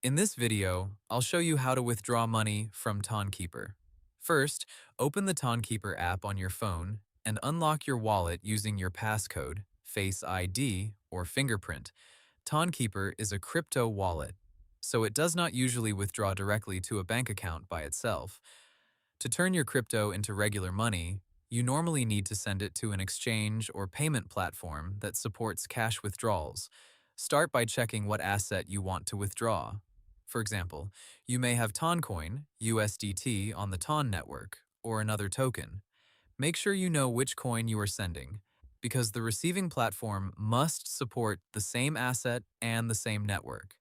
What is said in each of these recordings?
In this video, I'll show you how to withdraw money from Tonkeeper. First, open the Tonkeeper app on your phone and unlock your wallet using your passcode, Face ID, or fingerprint. Tonkeeper is a crypto wallet, so it does not usually withdraw directly to a bank account by itself. To turn your crypto into regular money, you normally need to send it to an exchange or payment platform that supports cash withdrawals. Start by checking what asset you want to withdraw. For example, you may have Toncoin, USDT, on the Ton network, or another token. Make sure you know which coin you are sending, because the receiving platform must support the same asset and the same network.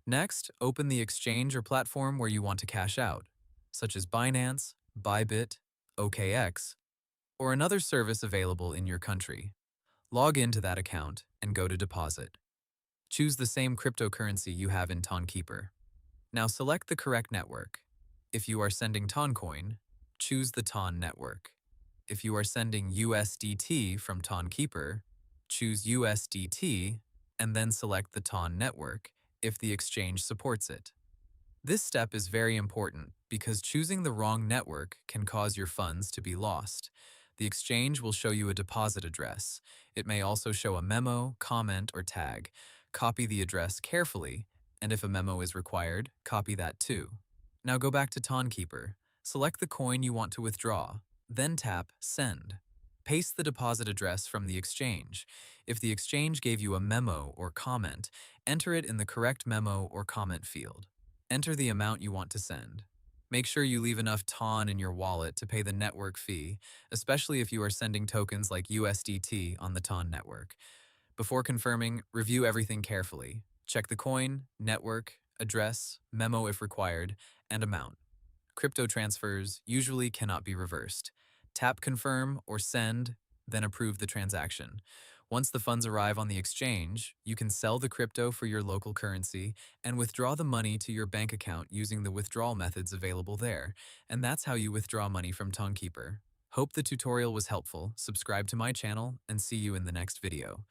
Next, open the exchange or platform where you want to cash out, such as Binance, Bybit, OKX, or another service available in your country. Log into that account and go to Deposit. Choose the same cryptocurrency you have in Tonkeeper. Now select the correct network. If you are sending Toncoin, choose the Ton network. If you are sending USDT from Tonkeeper, choose USDT and then select the Ton network if the exchange supports it. This step is very important because choosing the wrong network can cause your funds to be lost. The exchange will show you a deposit address. It may also show a memo, comment, or tag. Copy the address carefully, and if a memo is required, copy that too. Now go back to Tonkeeper. Select the coin you want to withdraw, then tap Send. Paste the deposit address from the exchange. If the exchange gave you a memo or comment, enter it in the correct memo or comment field. Enter the amount you want to send. Make sure you leave enough TON in your wallet to pay the network fee, especially if you are sending tokens like USDT on the TON network. Before confirming, review everything carefully. Check the coin, network, address, memo if required, and amount. Crypto transfers usually cannot be reversed. Tap Confirm or Send, then approve the transaction. Once the funds arrive on the exchange, you can sell the crypto for your local currency and withdraw the money to your bank account using the withdrawal methods available there. And that's how you withdraw money from Tonkeeper. Hope the tutorial was helpful. Subscribe to my channel and see you in the next video.